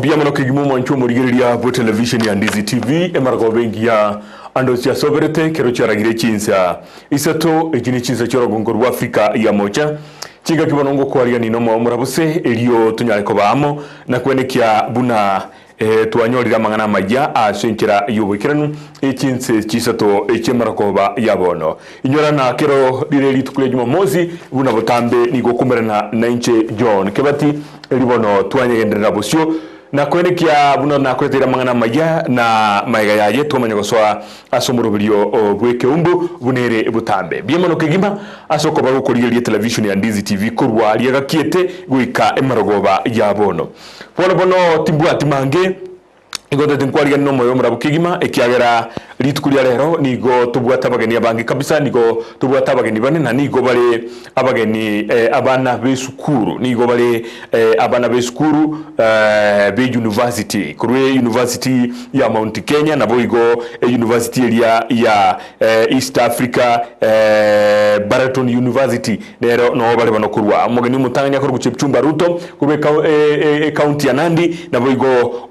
bia mano kigimu mancho murigeria bo television ya Ndizi TV emargo bengi ya ando cia soberete kero cia ragire chinsa isato ejini chinsa choro gongor Afrika ya mocha chiga kibonongo kwaria ni no murabuse elio tunyale ko bamo na kwenekia buna tuanyorira mangana majya asenkira yubukiranu echinse chisato echemarakoba yabono inyora na kero direli tukule Jumamosi buna botambe nigo kumerana na inche John kebati elibono twanyegendera bosyo na kwenekia buna na kwetera mangana majya na maiga yaje tomanya goswa asomurubiryo bweke umbu bunere butambe biemono kigima asoko bagukuriye television ya Ndizi TV kurwa liagakiete guika emaragoba yabono bono timbwati mange igote tinkwariga no moyo murabukigima ekiagera litukulia rero nigo tubwata abageni abangi kabisa nigo tubwata abageni bane na nigo bale abageni abana besukuru nigo bale abana besukuru be university kurwe university ya Mount Kenya na boigo university ya East Africa Baraton University rero no bale banokurwa umugeni mutanganya kuri guchipchumba Ruto kurwe county ya Nandi na boigo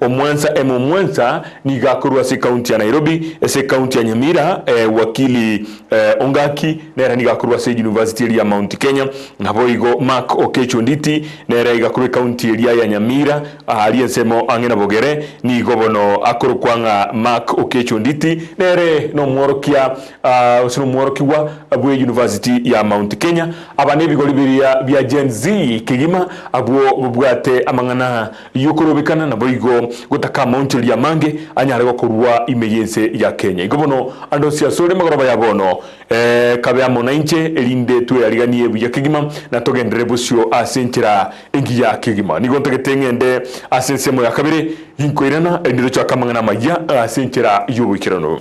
Mwanza ni gakurwa se county ya Nairobi se county ya Nyamira wakili Ongaki nera ni gakurwa se university ya Mount Kenya na boigo Mark Okecho Nditi nera igakurwa county ya Nyamira aliyesemo angena bogere ni gobono akorukwanga Mark Okecho Nditi nere no mworokia sino mworokiwa abwe university ya Mount Kenya abane bigoli bya Gen Z kigima abwo bwate amangana yukurubikana na boigo gutaka Mount ya mange anyarego kurwa imeyense ya Kenya igobono ando cia sore magoroba yabono kabe amona inche elinde tu yariganie buya kigima na togendere busyo asenkira engi ya kigima nigo ntegetengende asensemo ya kabiri yinkoirana endiro cha kamangana majya asenkira yubukirano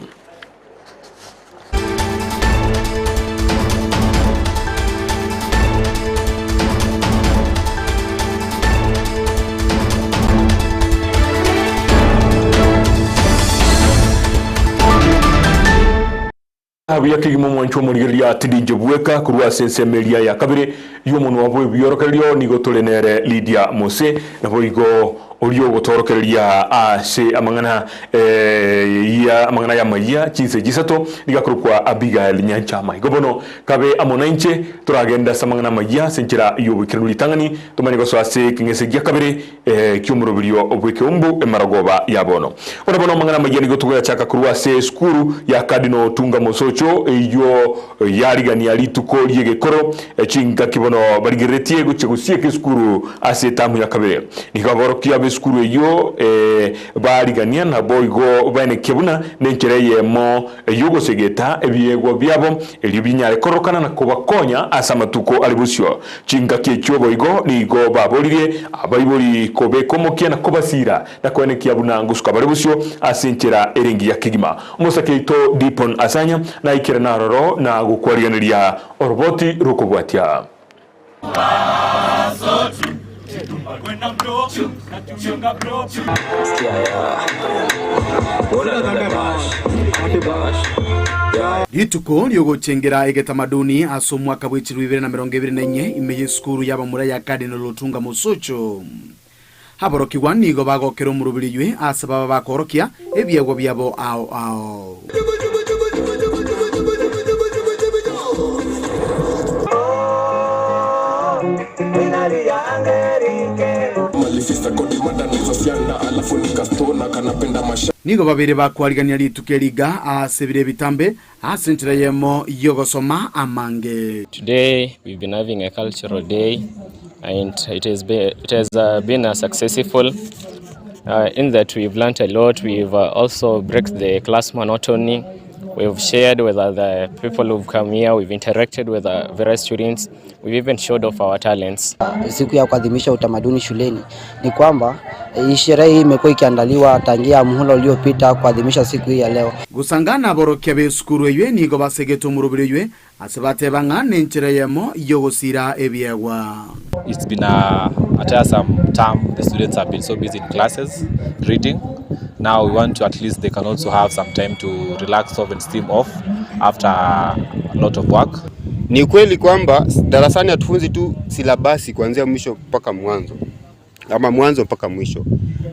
abiya kigimo mwancho murigeria tidinje buweka kurwa sensemelia ya kabire yomuntu wabwe biyorokerio nigo tolenere Lydia Mose na boigo oliyo gotorokeria ase amangana ya maya chinse gisato nigakurukwa Abigail Nyanchama igobono kabe amonanche turagenda samangana maya senkira yobukirano litangani tumani so ase kingese gya kabire cyumurubiriyo obweke umbu emaragoba yabono onabono amangana maya nigo tugoya chaka kurwa se skuru ya Cardinal Tunga Mosocho iyo yarigani alituko lyegekoro chinga kibono barigeretie guchegusie kiskuru ase tamu ya kabire nikaborokia skuru yo barigania na boigo bane kebuna nenkereye mo yugo segeta ebiego byabo elibinyare korokana na kubakonya asamatuko alibusyo chinga kyecho boigo nigo babolire abayibori kobe komokia na kubasira na kwenekia bunangusuka balibusyo asenkera erengi ya kigima umusakeito Dipon Asanya na ikira naroro na gukwariganiria oroboti rukubwatia Ituko lyogochengera egetamaduni aso mwaka bwa 2024 imeye skuru yaba mura ya Cardinal Tunga Mosocho haboroki wanigo bagokero murubirijwe asaba bakorokia ebyego byabo ao nigo babiri bakwarigania litukeliga asebire bitambe asentira yemo yogosoma amange. Today we've been having a cultural day and it has been successful in that we've learned a lot. We've also break the class monotony. We've shared with other people who've come here. We've interacted with various students. We've even showed off our talents. Siku ya kuadhimisha utamaduni shuleni ni kwamba sherehe hii imekuwa ikiandaliwa tangia muhula uliopita kuadhimisha siku hii ya leo. Gusangana borokia be skuru ywe nigo basegeto murubiriywe asabate bangane nchereyemo yogosira ebyegwa. It's been a tiresome time. The students have been so busy in classes reading. Now we want to at least they can also have some time to relax off and steam off after a lot of work. Ni kweli kwamba darasani hatufunzi tu silabasi kuanzia mwisho mpaka mwanzo ama mwanzo mpaka mwisho.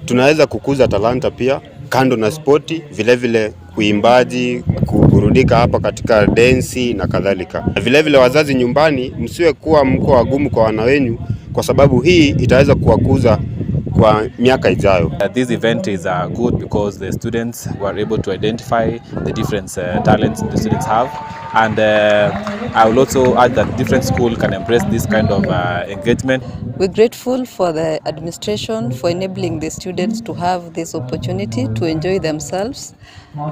tunaweza kukuza talanta pia kando na spoti, vile vile uimbaji, kuburudika hapa katika densi na kadhalika. Vile vile wazazi nyumbani, msiwe kuwa mko wagumu kwa wana wenu, kwa sababu hii itaweza kuwakuza kwa miaka ijayo. This event is good because the students were able to identify the different talents the students have, and I will also add that different schools can embrace this kind of engagement. We're grateful for the administration for enabling the students to have this opportunity to enjoy themselves,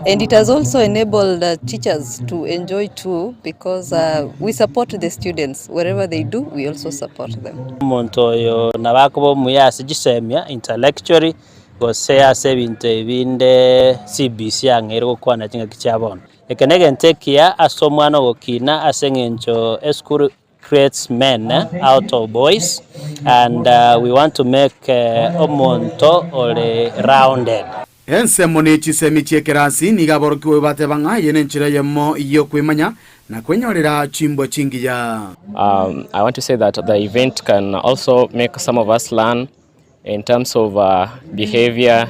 and it has also enabled the teachers to enjoy too, because we support the students wherever they do. We also support them. Montoyo nabako muyasi gisemya intellectually gosea sebintu ebinde CBC angero kwana kinga kicyabona ekenege ntekia asomwana gokina asengencho school creates men out of boys, and we want to make omonto ole rounded. Ensemo ni chisemi chiekerasi nigaborokiwe batebanga yenenchira yemo iyo kwimanya na kwenyorera chimbo chingi ya. I want to say that the event can also make some of us learn in terms of behavior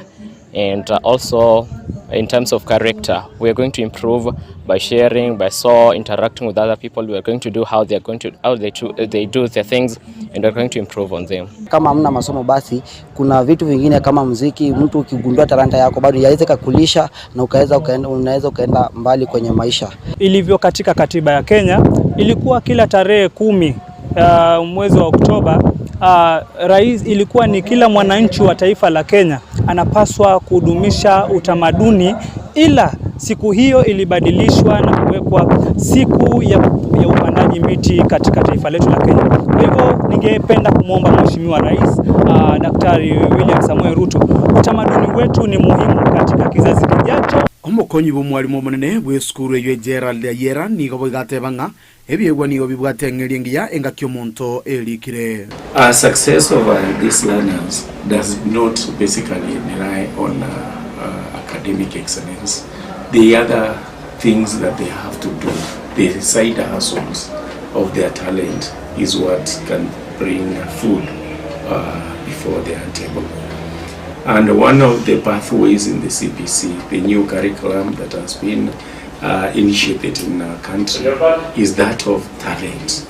and also in terms of character. We are going to improve by sharing, by interacting with other people. We are going to do how they do their things, and we are going to improve on them. Kama hamna masomo basi kuna vitu vingine kama muziki, mtu ukigundua talanta yako bado yaweza kukulisha na unaweza ukaenda mbali kwenye maisha. Ilivyo katika katiba ya Kenya, ilikuwa kila tarehe 10 mwezi wa Oktoba, rais ilikuwa ni kila mwananchi wa taifa la Kenya anapaswa kudumisha utamaduni, ila siku hiyo ilibadilishwa na kuwekwa siku ya upandaji miti katika taifa letu la Kenya. Kwa hivyo ningependa kumwomba Mheshimiwa Rais Daktari William Samoei Ruto, utamaduni wetu ni muhimu katika kizazi kijacho. Omukonyi bw'omwalimu omunene bw'esukuru eyo Gerald Ayera nigo bwatebanga ebyegwa nigo bibwatengelingia engakyo omonto elikire. Success of these learners does not basically rely on academic excellence. The other things that they have to do, the side hustles of their talent, is what can bring food before their table. And one of the pathways in the CPC, the new curriculum that has been initiated in our country, is that of talent.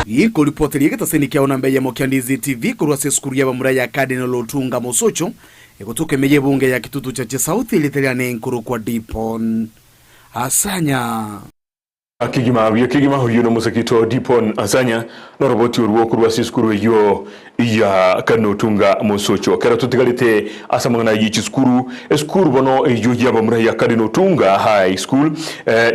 Yiko ripoti liye kitaseni kia unambe ya Mokiandizi TV kurwa seskuru ya bamura ya Cardinal Otunga Mosocho ekutuke meye bunge ya kitutu cha Sauti iliteliane nkuru kwa Dipon Asanya. Kigima huyo no musakito Dipon Asanya no roboti urwo kurwa seskuru yo ya Cardinal Otunga Mosocho kera tutigalite asamangana yichi skuru bono ejo bamura ya Cardinal Otunga High School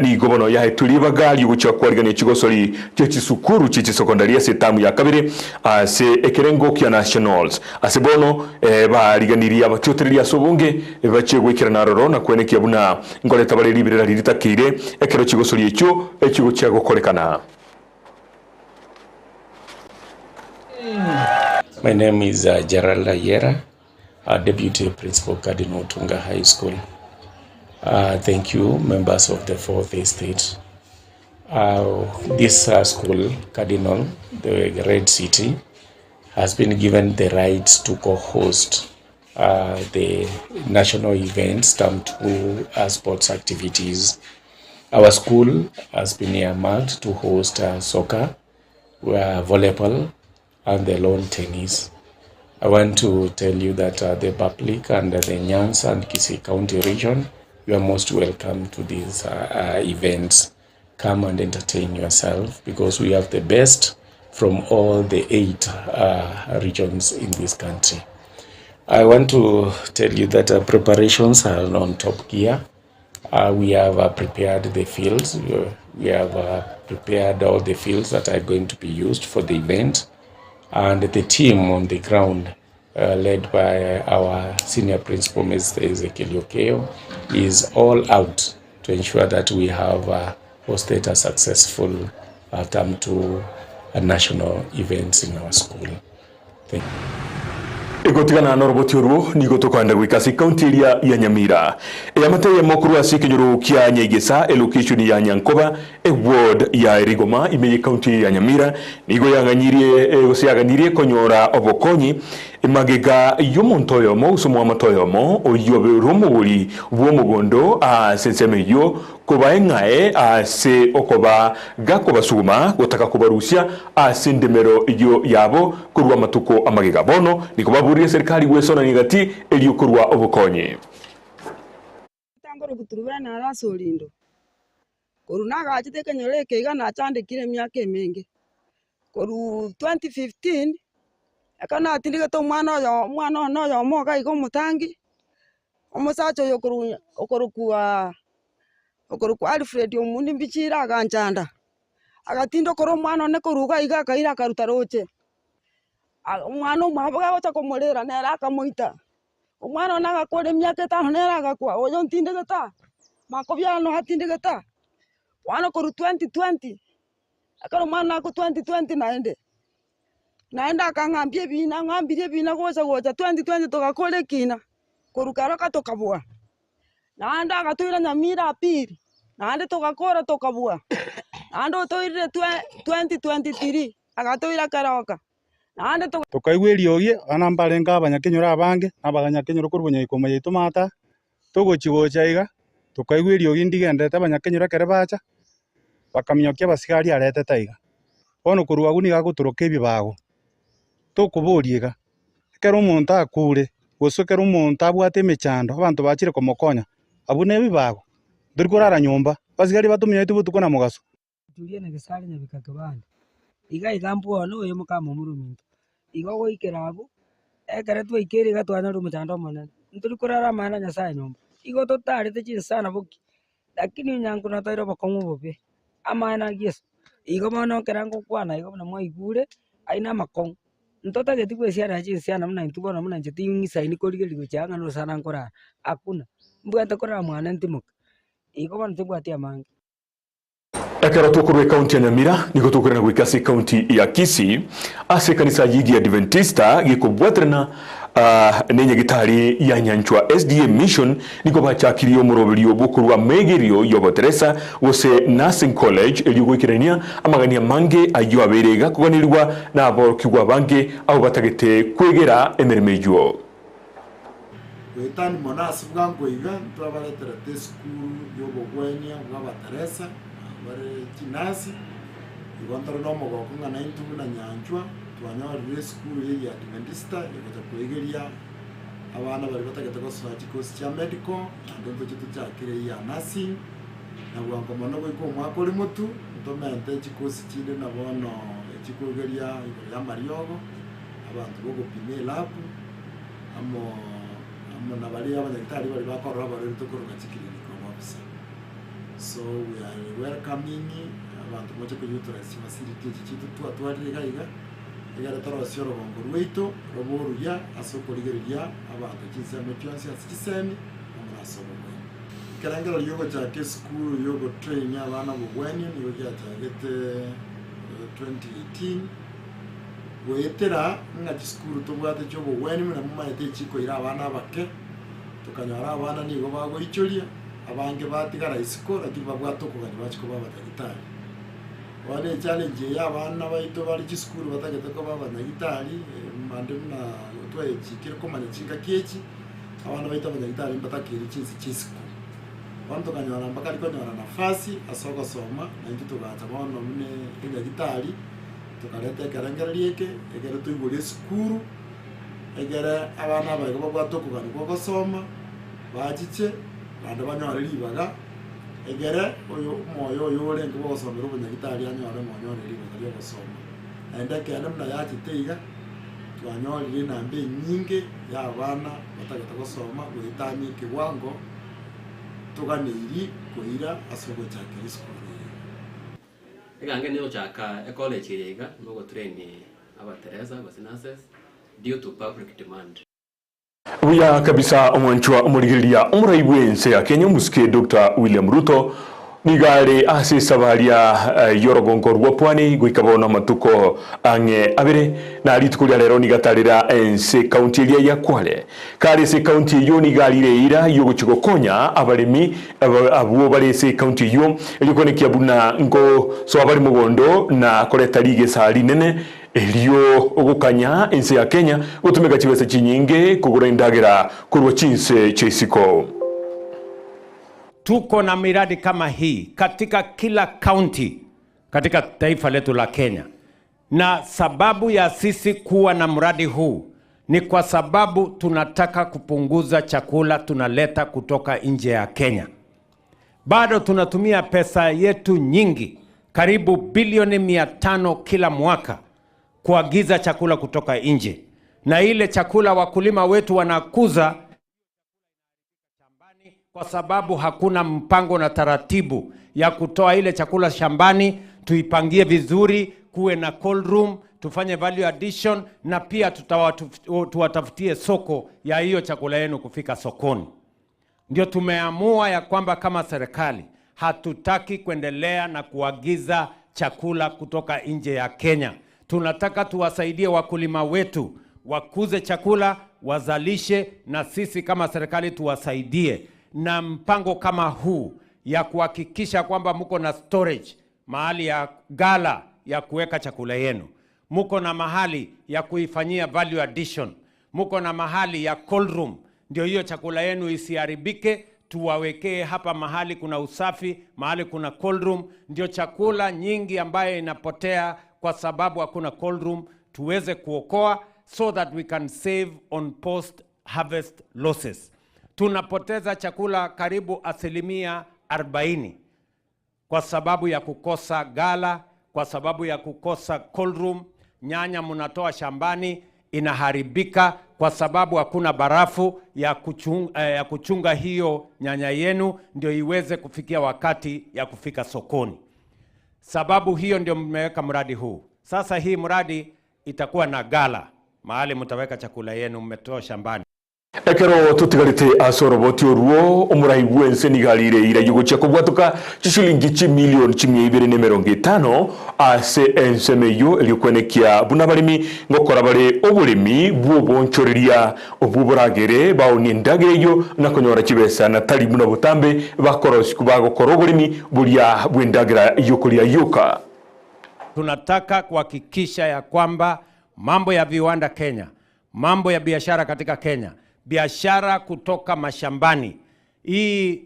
ni gobono ya tuliba gali gucha kwarigane chigosori chechi sukuru chechi secondaria setamu ya kabiri ase ekerengo kya nationals ase bono bariganiria abatyotereria sobunge bachegwekera naroro na kwenekya buna ngoleta bari libirira liritakire ekero chigosori echo echigo cha gukorekana. My name is Gerald Ayera, Deputy Principal Cardinal Otunga High School. Thank you, members of the Fourth Estate. This school, Cardinal, the Red City, has been given the rights to co-host the national events termed to sports activities. Our school has been earmarked to host soccer, volleyball, and the lawn tennis. I want to tell you that the public and the Nyanza and Kisii County region, you are most welcome to these events. Come and entertain yourself because we have the best from all the 8 regions in this country. I want to tell you that preparations are on top gear. We have prepared the fields. We have prepared all the fields that are going to be used for the event. And the team on the ground, led by our senior principal, Mr. Ezekiel Okeo, is all out to ensure that we have hosted a successful term to national events in our school. Thank you. Igotigana na roboti oruo nigo tukanda gwikasi kaunti iria ya Nyamira yamateye mokuru asikinyuru kia Nyegesa location ya Nyankoba ward ya Erigoma imeye kaunti ya Nyamira nigo yaganyirie konyora obokonyi magega yomontoyomo usumo amatoyomo oyobe rumuri bwo mugondo sensemeyo kubaengae ase okoba gakoba suma gutaka kubarusia asindemero iyo yabo kurwa matuko amagega bono nikobaburiye serikali gwesona nigati eliyo kurwa obukonye tangoro kuturubana arasolindo korunaga achite kenyole kega na chandikire myaka emenge koru 2015 akana atindike to mwana no moga igo mutangi omusacho yokoru kwa Alfred omundi mbichira aganchanda agatindo koro mwana ne koruga iga kaira karuta roche umwana umwabaga gocha komorera nera akamoita umwana naga kore myaka 5 nera agakwa oyo ntindike ta makobyano hatindike ta wana koru 2020 akaro mwana ko 2020 naenda akangambie bina ngambire bina gocha 2020 tokakole kina korukara katokabwa naanda akatwira Nyamira apiri naande tokakora tokabwa naando toire 2023 akatwira Karoka naande tokaigwiriogie ana mbarenga abanyakenyura abange nabaganyakenyura kurbunya ikoma yitumata togochigocha iga tokaigwiriogie ndigendete abanyakenyura kere bacha bakamyokia basigari arete taiga bono kurwagu ni gaguturuka ebibago tokuburiega kero omonto akure gusokera omonto abwate emechando abantu bachire komokonya abune ebibago ndiri kurara nyumba basigari batumya itubutuko na mugaso tulie na gisari nyabika kabande iga igampo no yo mukamo muruminto igo goikerabu ekere twikere gatwana rumechando monene ndiri kurara mana nyasaye nyumba igo totarete chinsana boki lakini nyango na toiro bakongu bobe amana Yesu igo mono kerango kwana igo na mwaigure aina makongu mtoto getigwe siana chinsiana mna ntubona mna njeti ngisa ini koligeli gochanga no sana nkora akuna mbwata kora mwana ntimuka igo bana tibwati amangi ekero tukurwe kaunti ya Nyamira niko tukurena gwikasi kaunti ya Kisii ase kanisa yigi Adventista gikubwatrena nenye gitari ya Nyanchwa SDA Mission niko bachakirio muroberio bukurwa megerio yoboteresa wose Nursing College eliugwikirania amagania mange ayo aberega kuganirwa nabo kigwa bange abo batagete kwegera emeremejo Wetani monasi bwango iga twabaletera te school yobogwenya bwabateresa bare kinasi igondoro no mogokunga na intubu na Nyanchwa twanyorire school ye Adventista yokata kwegeria abana bari batagete gosoma kikosi cya medical ndonto kitu cyakire ya nursing na bwango mono bwo mwako uri mutu ntomente kikosi kinde na bono ekikogeria ya Mariogo abantu bo gupime lab amo na bali abanyagitari bari bakora bari tukoruka kikiriniko mabisa. So we are welcoming abantu moche ko uterus facility kitu twatwariga iga tarosoro bongo rweito roboru ya asokorigeria abantu kiseme cyose asisemi amurasobo karangara yogo cyake school yogo train abana bugwenye niyo cyatagete 2018 wetera nga school tobwate cyo bugwenye na mumayete chiko ira abana bake tukanyara abana nigo bago ichoria abange batigara isiko ati babwato kubanye bachiko babatagitari wale challenge y'abana bayito bari school batagete ko babanagitari mande na twaye chikire ko manye chinga kieki abana bayito abanyagitari mbatakiri chinsi chisiko bantu kanyara mbakari ko nyara nafasi asoko soma na into tugaza bono mune inga gitari tukaleta karangara lieke egere tuyigure school egere abana bago babwato kubanye ko gosoma bajiche bande banyara libaga egere oyo moyo yole ngo bosomera ubunyagitari anyara moyo libaga lyo gosoma ende kene mna yakiteiga twanyorire nambe nyinge y'abana batagata gosoma gwitani kiwango tuganiri kuira asogo cha Kristo egange niyo chaka e college yega no train abateresa basinasses due to public demand. Uya kabisa omwanchwa omurigiria omuraibwense ya Kenya musike Dr. William Ruto nigari ase sabaria yorogongo rwa pwani gwikabona matuko ange abere na ritukulia lero nigatarira ense county elia ya Kwale kare se county yo nigarire ira yoguchiko konya abarimi abuo bari se county yo elikonekia buna ngo so abari mugondo na koleta lige sari nene elio ogukanya ense ya Kenya gutumika chibese chinyinge kugura indagira kurwa chinse cheisiko. Tuko na miradi kama hii katika kila county katika taifa letu la Kenya. Na sababu ya sisi kuwa na mradi huu ni kwa sababu tunataka kupunguza chakula tunaleta kutoka nje ya Kenya. Bado tunatumia pesa yetu nyingi, karibu bilioni 500 kila mwaka kuagiza chakula kutoka nje. Na ile chakula wakulima wetu wanakuza kwa sababu hakuna mpango na taratibu ya kutoa ile chakula shambani, tuipangie vizuri, kuwe na cold room, tufanye value addition, na pia tuwatafutie soko ya hiyo chakula yenu kufika sokoni. Ndio tumeamua ya kwamba kama serikali hatutaki kuendelea na kuagiza chakula kutoka nje ya Kenya. Tunataka tuwasaidie wakulima wetu wakuze chakula, wazalishe, na sisi kama serikali tuwasaidie na mpango kama huu ya kuhakikisha kwamba mko na storage, mahali ya gala ya kuweka chakula yenu, mko na mahali ya kuifanyia value addition, mko na mahali ya cold room, ndio hiyo chakula yenu isiharibike. Tuwawekee hapa mahali kuna usafi, mahali kuna cold room, ndio chakula nyingi ambayo inapotea kwa sababu hakuna cold room tuweze kuokoa, so that we can save on post harvest losses. Tunapoteza chakula karibu 40% kwa sababu ya kukosa gala, kwa sababu ya kukosa cold room. Nyanya mnatoa shambani inaharibika kwa sababu hakuna barafu ya kuchunga hiyo nyanya yenu ndio iweze kufikia wakati ya kufika sokoni. Sababu hiyo ndio mmeweka mradi huu. Sasa hii mradi itakuwa na gala, mahali mtaweka chakula yenu mmetoa shambani. Ekero tutigarite asoroboti oruo omurai wense nigarire ira yugocha kubwatuka chishilingi 1,250,000 ase ensemeyo eliokwenekia buna barimi ngokora bare oburimi bwobonchoreria obuburagere baoni ndagereyo nakonyora chibesa na tali buna butambe bakorosku bagokora oburimi buria bwendagira yokuria yuka. Tunataka kuhakikisha ya kwamba mambo ya viwanda Kenya, mambo ya biashara katika Kenya, biashara kutoka mashambani, hii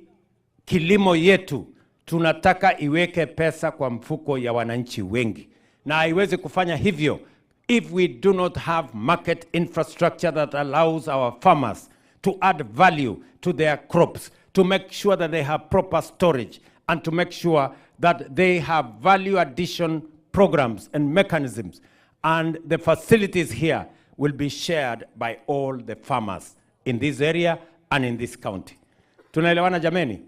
kilimo yetu tunataka iweke pesa kwa mfuko ya wananchi wengi, na haiwezi kufanya hivyo if we do not have market infrastructure that allows our farmers to add value to their crops, to make sure that they have proper storage, and to make sure that they have value addition programs and mechanisms, and the facilities here will be shared by all the farmers in this area and in this county. Tunaelewana jameni?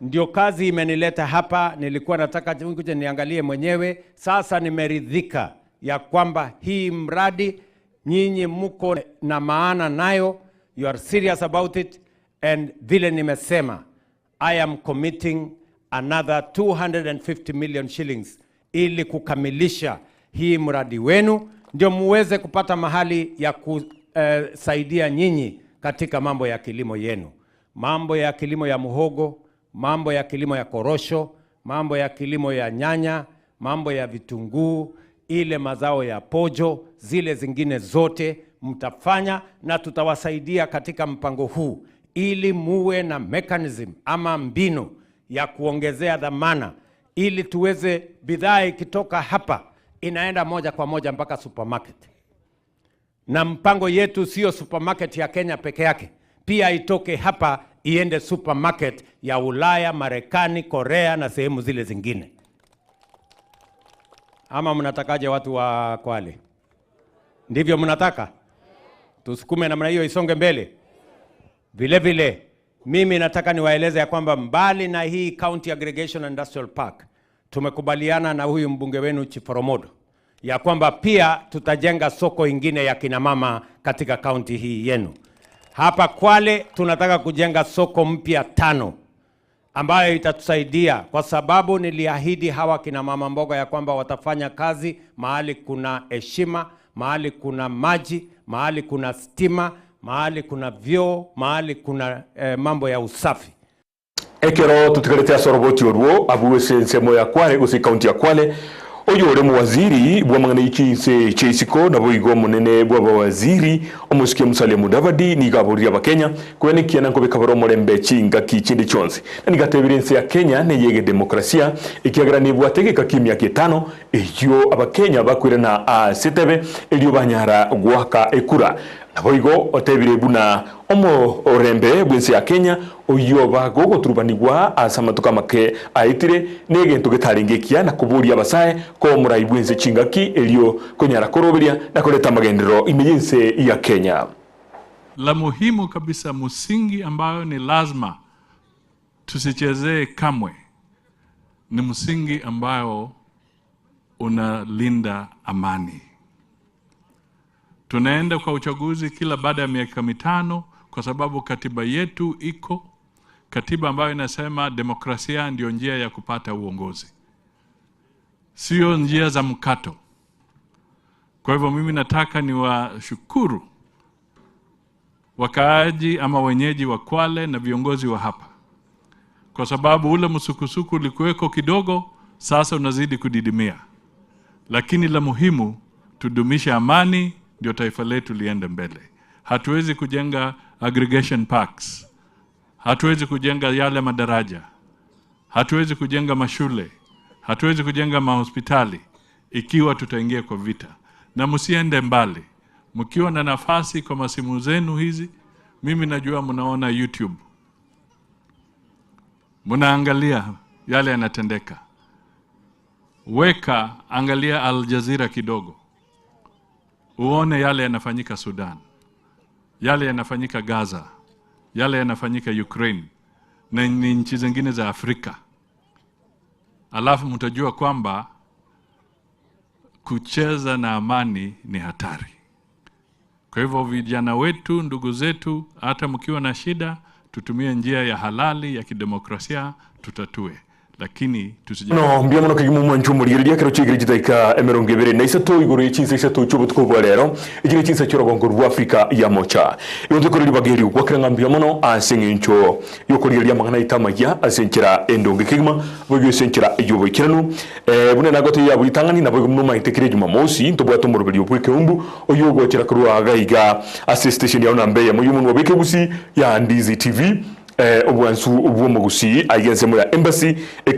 Ndio kazi imenileta hapa, nilikuwa nataka kuja niangalie mwenyewe. Sasa nimeridhika ya kwamba hii mradi nyinyi mko na maana nayo, you are serious about it, and vile nimesema, I am committing another 250 million shillings ili kukamilisha hii mradi wenu, ndio muweze kupata mahali ya kusaidia nyinyi katika mambo ya kilimo yenu. Mambo ya kilimo ya muhogo, mambo ya kilimo ya korosho, mambo ya kilimo ya nyanya, mambo ya vitunguu, ile mazao ya pojo, zile zingine zote mtafanya, na tutawasaidia katika mpango huu ili muwe na mechanism ama mbinu ya kuongezea dhamana, ili tuweze bidhaa ikitoka hapa inaenda moja kwa moja mpaka supermarket. Na mpango yetu sio supermarket ya Kenya peke yake, pia itoke hapa iende supermarket ya Ulaya, Marekani, Korea na sehemu zile zingine. Ama mnatakaje watu wa Kwale? Ndivyo mnataka? Tusukume namna hiyo isonge mbele. Vile vile mimi nataka niwaeleze ya kwamba mbali na hii County Aggregation Industrial Park, tumekubaliana na huyu mbunge wenu Chiforomodo ya kwamba pia tutajenga soko ingine ya kina mama katika county hii yenu. Hapa Kwale tunataka kujenga soko mpya 5 ambayo itatusaidia, kwa sababu niliahidi hawa kina mama mboga ya kwamba watafanya kazi mahali kuna heshima, mahali kuna maji, mahali kuna stima, mahali kuna vyoo, mahali kuna mambo ya usafi. Ekero tutikaletea soroboti orwo abuwese nsemo ya Kwale gusi kaunti ya Kwale oyo ore muwaziri bwa mangana ikinse cheisiko na boigo munene bwa bawaziri omusike Musalia Mudavadi ni gaburira abakenya kwene kiana ngo bikabaro murembe chinga kikindi chonse ni gatebirense ya Kenya ne yege demokrasia ikiagara ni bwategeka kimya kitano iyo abakenya bakwirana a setebe elio banyara gwaka ekura naboigo otebire buna omo orembe bwense ya Kenya oyo bagogo turubanigwa asamatuka make aitire negento getaringekia na kuburia basae ko murai bwense chingaki elio konyara koroberia na kuleta magendero imejense ya Kenya. La muhimu kabisa, msingi ambayo ni lazima tusichezee kamwe, ni msingi ambayo unalinda amani. Tunaenda kwa uchaguzi kila baada ya miaka mitano kwa sababu katiba yetu iko katiba ambayo inasema demokrasia ndio njia ya kupata uongozi, sio njia za mkato. Kwa hivyo mimi nataka niwashukuru wakaaji ama wenyeji wa Kwale na viongozi wa hapa, kwa sababu ule msukusuku ulikuweko kidogo, sasa unazidi kudidimia. Lakini la muhimu, tudumisha amani ndio taifa letu liende mbele. Hatuwezi kujenga aggregation parks, hatuwezi kujenga yale madaraja, hatuwezi kujenga mashule, hatuwezi kujenga mahospitali ikiwa tutaingia kwa vita. Na msiende mbali, mkiwa na nafasi kwa masimu zenu hizi, mimi najua mnaona YouTube, mnaangalia yale yanatendeka. Weka angalia Al Jazeera kidogo, uone yale yanafanyika Sudan, yale yanafanyika Gaza, yale yanafanyika Ukraine na nchi zingine za Afrika. Alafu mtajua kwamba kucheza na amani ni hatari. Kwa hivyo vijana wetu, ndugu zetu, hata mkiwa na shida, tutumie njia ya halali ya kidemokrasia tutatue. Lakini no mbia mono kigimu mwanchu murigeria kero chigiri jitaika emeronge bere na isato igoro yichinse isato chubutu ko rero igire chinse cyorogongo rwa Afrika ya mocha yonze kuri bageri kwakira mbia mono asengincho yokurigeria mangana itamajya asenkira endonge kigima bogyo senkira yobo kiranu bune nagote ya buritangani na bogyo muma itekire juma mosi ntobwa tomurubiri obweke umbu oyogo kira kuru agaiga assistation ya onambe ya muyumuntu wabeke busi ya Ndizi TV obwansu obwo mugusi ayense mu ya embassy